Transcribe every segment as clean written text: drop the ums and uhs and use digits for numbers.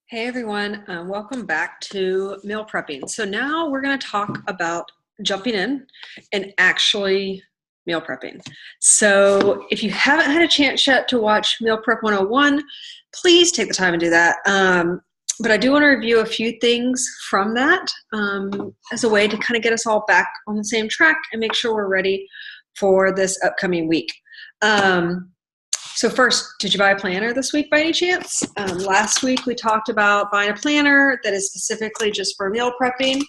Hey everyone, welcome back to meal prepping. So now we're going to talk about jumping in and actually meal prepping. So if you haven't had a chance yet to watch Meal Prep 101, please take the time and do that. But I do want to review a few things from that as a way to kind of get us all back on the same track and make sure we're ready for this upcoming week. So first, did you buy a planner this week by any chance? Last week we talked about buying a planner that is specifically just for meal prepping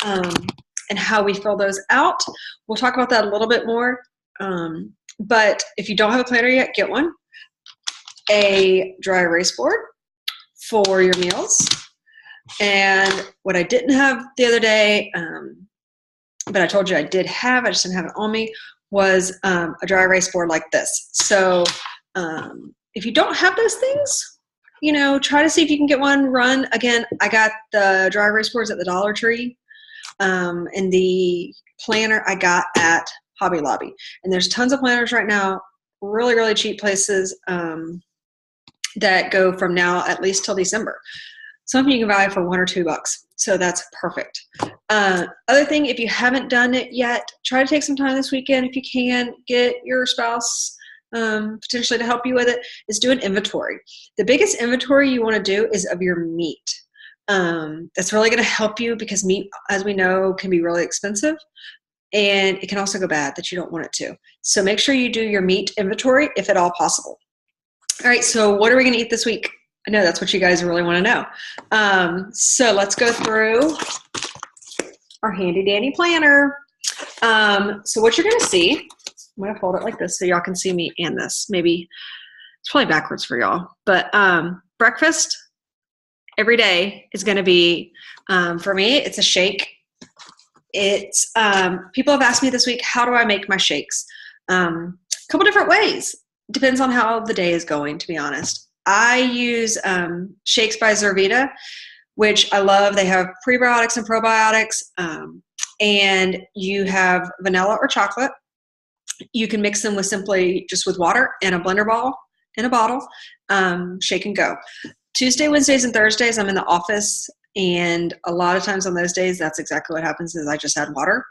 and how we fill those out. We'll talk about that a little bit more. But if you don't have a planner yet, get one. A dry erase board for your meals. And what I didn't have the other day, but I told you I did have, I just didn't have it on me, was a dry erase board like this. So if you don't have those things, try to see if you can get one run. Again, I got the dry erase boards at the Dollar Tree, and the planner I got at Hobby Lobby. And there's tons of planners right now, really, really cheap places that go from now at least till December. Some of them you can buy for $1 or $2. So that's perfect. Other thing, if you haven't done it yet, try to take some time this weekend. If you can, get your spouse potentially to help you with it, is do an inventory. The biggest inventory you want to do is of your meat. That's really going to help you because meat, as we know, can be really expensive and it can also go bad that you don't want it to. So make sure you do your meat inventory if at all possible. All right, so what are we going to eat this week? I know that's what you guys really want to know. So let's go through our handy dandy planner. So what you're going to see, I'm going to fold it like this so y'all can see me and this. Maybe it's probably backwards for y'all. But breakfast every day is going to be, for me, it's a shake. It's people have asked me this week, how do I make my shakes? A couple different ways. Depends on how the day is going, to be honest. I use Shakes by Zurvita, which I love. They have prebiotics and probiotics, and you have vanilla or chocolate. You can mix them with simply just with water and a blender ball in a bottle, shake and go. Tuesday, Wednesdays, and Thursdays, I'm in the office, and a lot of times on those days, that's exactly what happens is I just add water.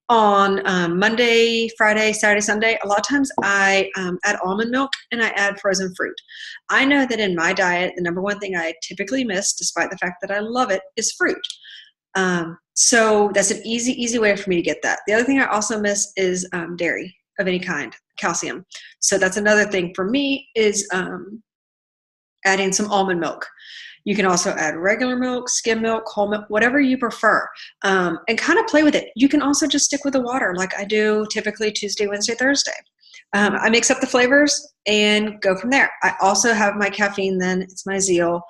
On Monday, Friday, Saturday, Sunday, a lot of times I add almond milk and I add frozen fruit. I know that in my diet, the number one thing I typically miss, despite the fact that I love it, is fruit. So that's an easy way for me to get that. The other thing I also miss is dairy of any kind, calcium. So that's another thing for me is adding some almond milk. You can also add regular milk, skim milk, whole milk, whatever you prefer, and kind of play with it. You can also just stick with the water like I do typically Tuesday, Wednesday, Thursday. I mix up the flavors and go from there. I also have my caffeine then. It's my Zeal.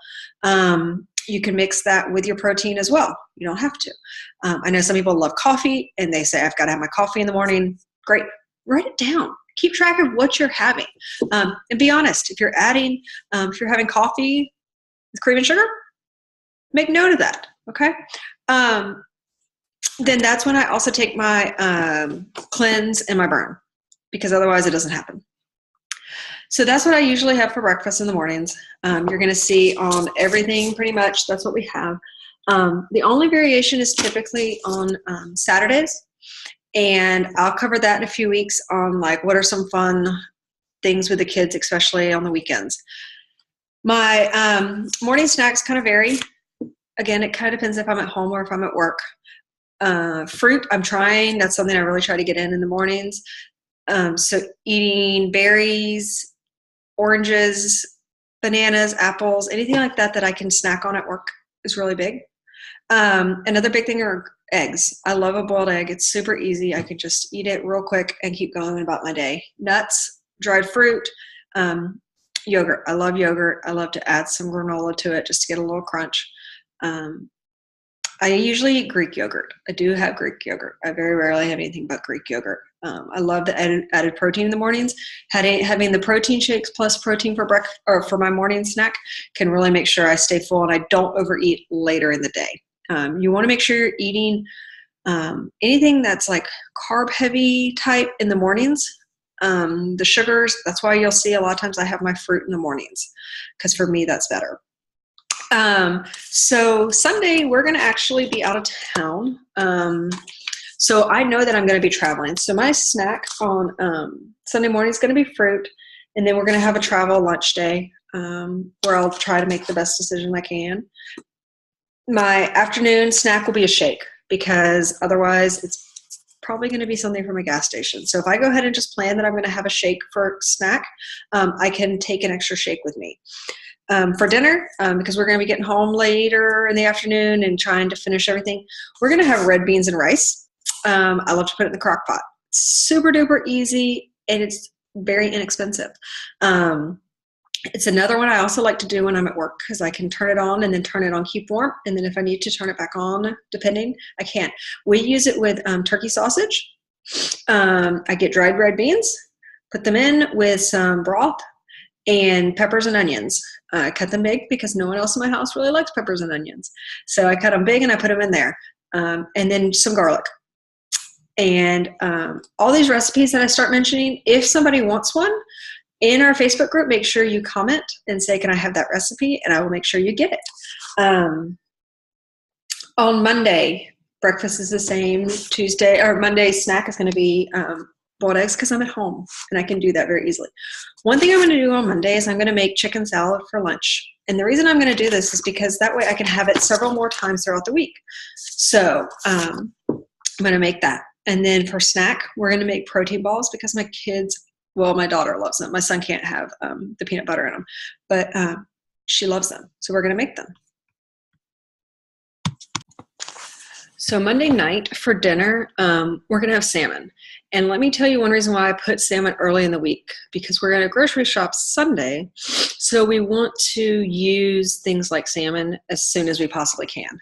You can mix that with your protein as well. You don't have to. I know some people love coffee and they say, I've got to have my coffee in the morning. Great. Write it down. Keep track of what you're having. And be honest. If you're having coffee with cream and sugar, make note of that, okay? Then that's when I also take my cleanse and my burn, because otherwise it doesn't happen. So that's what I usually have for breakfast in the mornings. You're gonna see on everything pretty much, that's what we have. The only variation is typically on Saturdays, and I'll cover that in a few weeks on like what are some fun things with the kids, especially on the weekends. My morning snacks kind of vary. Again, it kind of depends if I'm at home or if I'm at work. Fruit, I'm trying. That's something I really try to get in the mornings. So eating berries, oranges, bananas, apples, anything like that that I can snack on at work is really big. Another big thing are eggs. I love a boiled egg. It's super easy. I could just eat it real quick and keep going about my day. Nuts, dried fruit, yogurt. I love yogurt. I love to add some granola to it just to get a little crunch. I usually eat Greek yogurt. I do have Greek yogurt. I very rarely have anything but Greek yogurt. I love the added protein in the mornings. Having the protein shakes plus protein for breakfast or for my morning snack can really make sure I stay full and I don't overeat later in the day. You want to make sure you're eating anything that's like carb heavy type in the mornings. The sugars, that's why you'll see a lot of times I have my fruit in the mornings, because for me that's better. So Sunday, we're going to actually be out of town. So I know that I'm going to be traveling. So my snack on Sunday morning is going to be fruit. And then we're going to have a travel lunch day where I'll try to make the best decision I can. My afternoon snack will be a shake because otherwise it's probably going to be something from a gas station. So if I go ahead and just plan that I'm going to have a shake for snack, I can take an extra shake with me. For dinner, because we're going to be getting home later in the afternoon and trying to finish everything, we're going to have red beans and rice. I love to put it in the crock pot. Super duper easy, and it's very inexpensive. It's another one I also like to do when I'm at work because I can turn it on and then turn it on, keep warm, and then if I need to turn it back on, depending, I can. We use it with turkey sausage. I get dried red beans, put them in with some broth and peppers and onions. I cut them big because no one else in my house really likes peppers and onions. So I cut them big and I put them in there. And then some garlic. And all these recipes that I start mentioning, if somebody wants one, in our Facebook group, make sure you comment and say, can I have that recipe? And I will make sure you get it. On Monday, breakfast is the same. Monday snack is going to be boiled eggs because I'm at home and I can do that very easily. One thing I'm going to do on Monday is I'm going to make chicken salad for lunch. And the reason I'm going to do this is because that way I can have it several more times throughout the week. So I'm going to make that. And then for snack, we're going to make protein balls because my daughter loves them. My son can't have the peanut butter in them, but she loves them. So we're going to make them. So Monday night for dinner, we're going to have salmon. And let me tell you one reason why I put salmon early in the week, because we're going to grocery shop Sunday. So we want to use things like salmon as soon as we possibly can.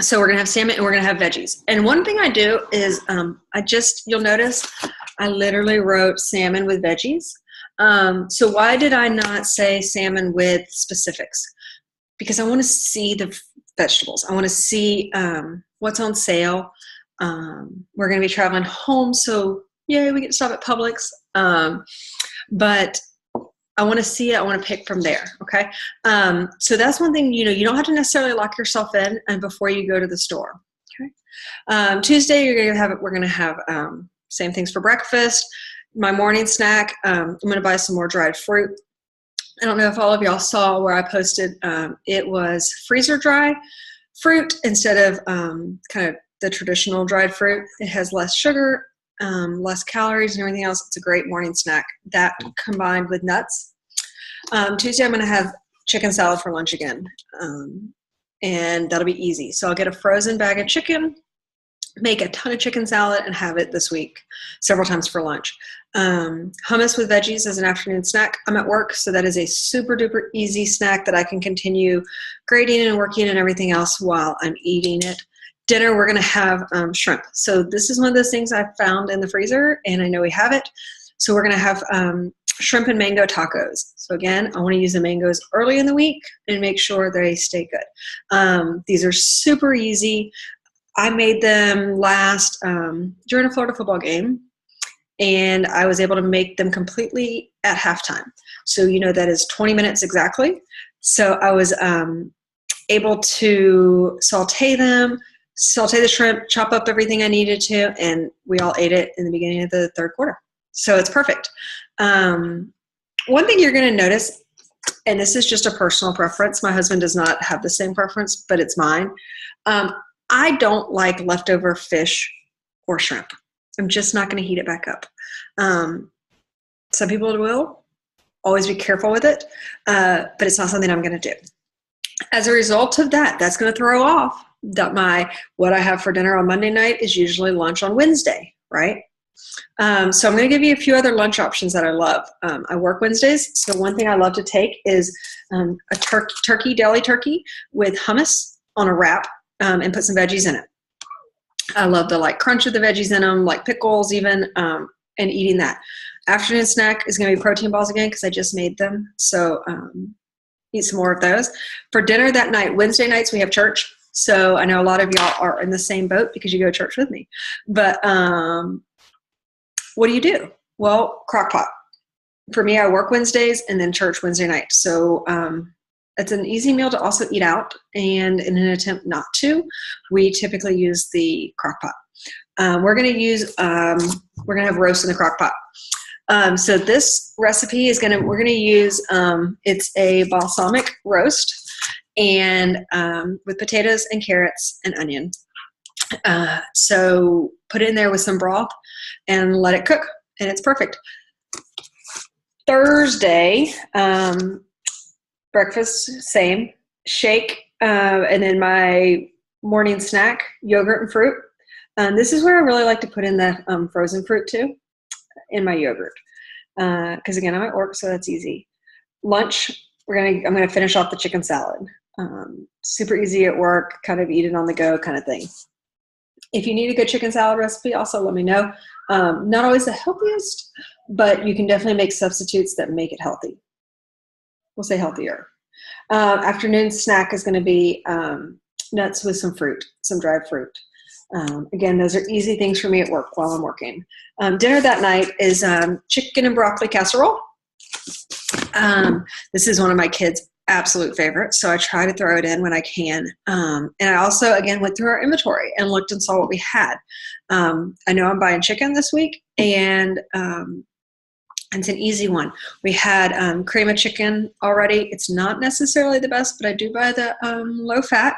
So we're going to have salmon and we're going to have veggies. And one thing I do is you'll notice I literally wrote salmon with veggies. So why did I not say salmon with specifics? Because I want to see the vegetables. I want to see what's on sale. We're going to be traveling home, so yay, we get to stop at Publix. But I want to see it. I want to pick from there. Okay. So that's one thing, you don't have to necessarily lock yourself in and before you go to the store. Okay. Tuesday, we're going to have same things for breakfast. My morning snack, I'm going to buy some more dried fruit. I don't know if all of y'all saw where I posted, it was freezer dry fruit instead of kind of the traditional dried fruit. It has less sugar, less calories and everything else. It's a great morning snack. That combined with nuts. Tuesday, I'm going to have chicken salad for lunch again. And that'll be easy. So I'll get a frozen bag of chicken, make a ton of chicken salad, and have it this week several times for lunch. Hummus with veggies as an afternoon snack. I'm at work, so that is a super duper easy snack that I can continue grading and working and everything else while I'm eating it. Dinner, we're going to have shrimp. So this is one of those things I found in the freezer, and I know we have it. So we're going to have shrimp and mango tacos. So again, I want to use the mangoes early in the week and make sure they stay good. These are super easy. I made them last during a Florida football game, and I was able to make them completely at halftime. So that is 20 minutes exactly. So I was able to saute the shrimp, chop up everything I needed to, and we all ate it in the beginning of the third quarter. So it's perfect. One thing you're going to notice, and this is just a personal preference, my husband does not have the same preference, but it's mine. I don't like leftover fish or shrimp. I'm just not going to heat it back up. Some people will. Always be careful with it, but it's not something I'm going to do. As a result of that, that's going to throw off what I have for dinner on Monday night is usually lunch on Wednesday, right? So I'm going to give you a few other lunch options that I love. I work Wednesdays, so one thing I love to take is a deli turkey with hummus on a wrap and put some veggies in it. I love the crunch of the veggies in them, like pickles even, and eating that. Afternoon snack is going to be protein balls again because I just made them. So eat some more of those. For dinner that night, Wednesday nights, we have church. So I know a lot of y'all are in the same boat because you go to church with me. But what do you do? Well, crock pot. For me, I work Wednesdays and then church Wednesday night. So it's an easy meal to also eat out, and in an attempt not to, we typically use the crock pot. We're going to have roast in the crock pot. So this recipe is we're going to use, it's a balsamic roast, and with potatoes and carrots and onion. So put it in there with some broth and let it cook, and it's perfect. Thursday, breakfast, same, shake, and then my morning snack, yogurt and fruit. This is where I really like to put in the frozen fruit too, in my yogurt. Because again, I'm at work, so that's easy. Lunch, I'm gonna finish off the chicken salad. Super easy at work, kind of eat it on the go kind of thing. If you need a good chicken salad recipe, also let me know. Not always the healthiest, but you can definitely make substitutes that make it healthy. We'll say healthier. Afternoon snack is going to be nuts with some fruit, some dried fruit. Again, those are easy things for me at work while I'm working. Dinner that night is chicken and broccoli casserole. This is one of my kids' absolute favorites, so I try to throw it in when I can. And I also, again, went through our inventory and looked and saw what we had. I know I'm buying chicken this week, and it's an easy one. We had cream of chicken already. It's not necessarily the best, but I do buy the low fat,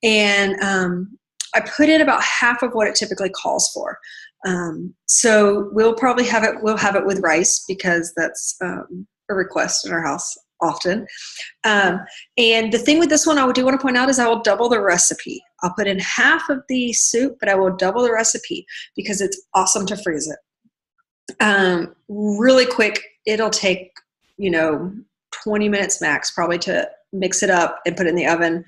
and I put in about half of what it typically calls for. So we'll probably have it. We'll have it with rice because that's a request in our house often. And the thing with this one I do want to point out is I will double the recipe. I'll put in half of the soup, but I will double the recipe because it's awesome to freeze it. Really quick. It'll take, 20 minutes max probably to mix it up and put it in the oven.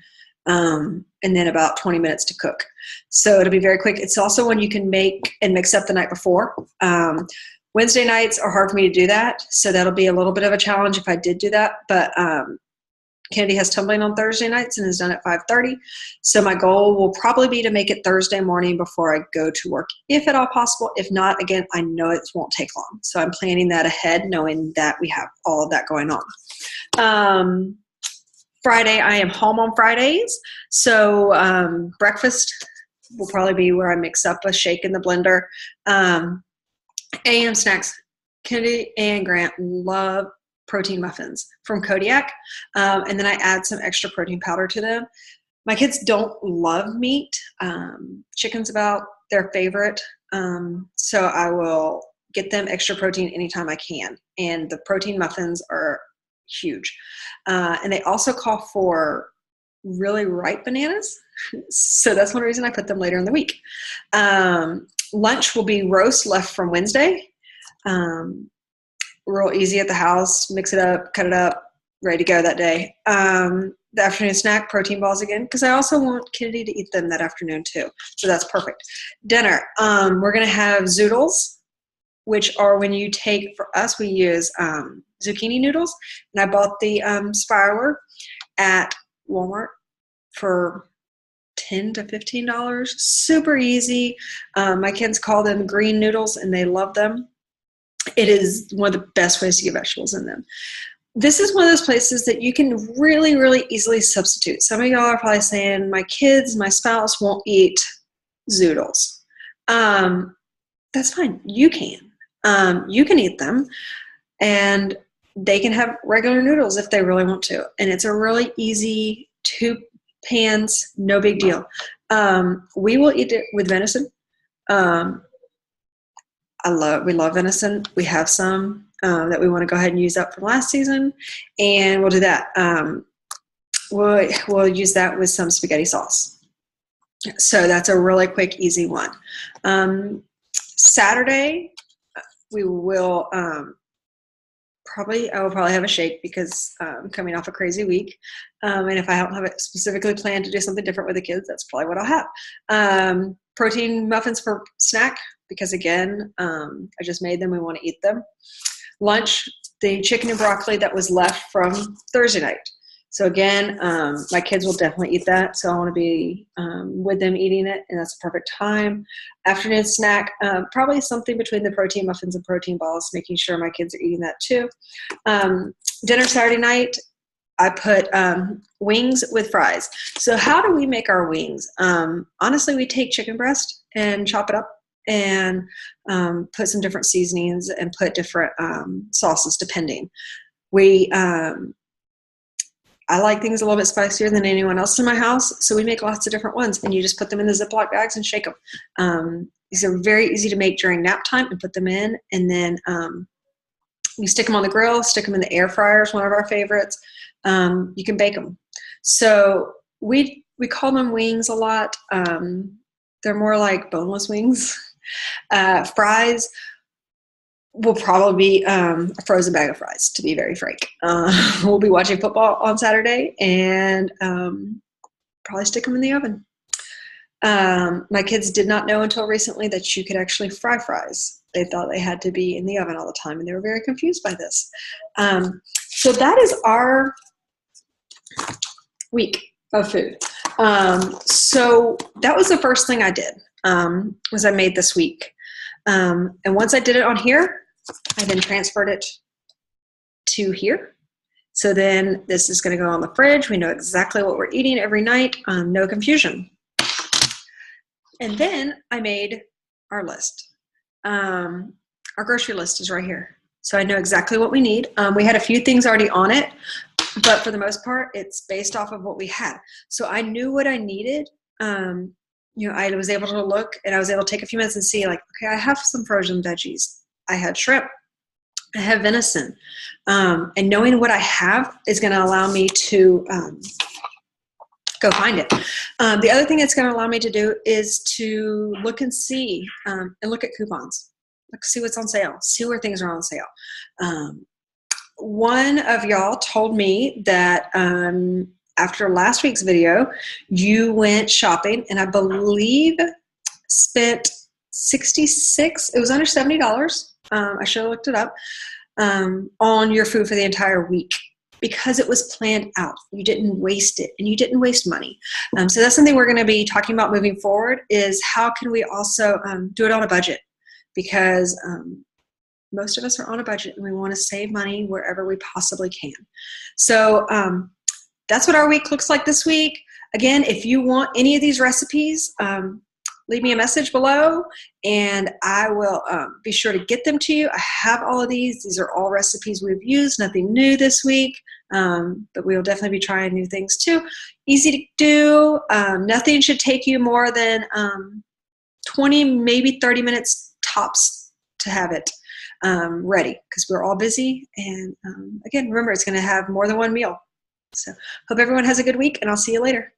And then about 20 minutes to cook. So it'll be very quick. It's also one you can make and mix up the night before. Wednesday nights are hard for me to do that, so that'll be a little bit of a challenge if I did do that. But Kennedy has tumbling on Thursday nights and is done at 5:30. So my goal will probably be to make it Thursday morning before I go to work, if at all possible. If not, again, I know it won't take long. So I'm planning that ahead, knowing that we have all of that going on. Friday, I am home on Fridays. So breakfast will probably be where I mix up a shake in the blender. AM snacks. Kennedy and Grant love protein muffins from Kodiak. And then I add some extra protein powder to them. My kids don't love meat. Chicken's about their favorite. So I will get them extra protein anytime I can. And the protein muffins are huge. And they also call for really ripe bananas. So that's one reason I put them later in the week. Lunch will be roast left from Wednesday. Real easy at the house. Mix it up, cut it up, ready to go that day. The afternoon snack, protein balls again, because I also want Kennedy to eat them that afternoon too. So that's perfect. Dinner, we're going to have zoodles, which are when you take, for us, we use zucchini noodles. And I bought the spiraler at Walmart for $10 to $15. Super easy. My kids call them green noodles, and they love them. It is one of the best ways to get vegetables in them. This is one of those places that you can really, really easily substitute. Some of y'all are probably saying, my kids, my spouse won't eat zoodles. That's fine. You can. You can eat them, and they can have regular noodles if they really want to. And it's a really easy 2 pans, no big deal. We will eat it with venison. We love venison. We have some that we want to go ahead and use up from last season, and we'll do that. We'll use that with some spaghetti sauce. So that's a really quick, easy one. Saturday, we will I will probably have a shake because I'm coming off a crazy week. And if I don't have it specifically planned to do something different with the kids, that's probably what I'll have. Protein muffins for snack because, again, I just made them. We want to eat them. Lunch, the chicken and broccoli that was left from Thursday night. So, again, my kids will definitely eat that. So I want to be with them eating it, and that's a perfect time. Afternoon snack, probably something between the protein muffins and protein balls, making sure my kids are eating that too. Dinner Saturday night, I put wings with fries. So how do we make our wings? Honestly, we take chicken breast and chop it up and put some different seasonings and put different sauces depending. I like things a little bit spicier than anyone else in my house, so we make lots of different ones, and you just put them in the Ziploc bags and shake them. These are very easy to make during nap time and put them in, and then you stick them on the grill, stick them in the air fryer is one of our favorites. You can bake them. So we call them wings a lot. They're more like boneless wings. Fries will probably be a frozen bag of fries, to be very frank. We'll be watching football on Saturday and probably stick them in the oven. My kids did not know until recently that you could actually fry fries. They thought they had to be in the oven all the time, and they were very confused by this. So that is our week of food. So that was the first thing I did, was I made this week. And once I did it on here, I then transferred it to here. So then this is going to go on the fridge. We know exactly what we're eating every night. No confusion. And then I made our list. Our grocery list is right here. So I know exactly what we need. We had a few things already on it, but for the most part, it's based off of what we had. So I knew what I needed. I was able to look, and I was able to take a few minutes and see, like, okay, I have some frozen veggies. I had shrimp. I have venison. And knowing what I have is going to allow me to go find it. The other thing it's going to allow me to do is to look and see and look at coupons. See what's on sale. See where things are on sale. One of y'all told me that after last week's video, you went shopping and I believe spent $66. It was under $70. I should have looked it up, on your food for the entire week because it was planned out. You didn't waste it and you didn't waste money. So that's something we're going to be talking about moving forward is how can we also do it on a budget because most of us are on a budget and we want to save money wherever we possibly can. So that's what our week looks like this week. Again, if you want any of these recipes, leave me a message below and I will be sure to get them to you. I have all of these. These are all recipes we've used, nothing new this week, but we will definitely be trying new things too. Easy to do. Nothing should take you more than 20, maybe 30 minutes tops to have it ready because we're all busy. And again, remember, it's going to have more than one meal. So hope everyone has a good week and I'll see you later.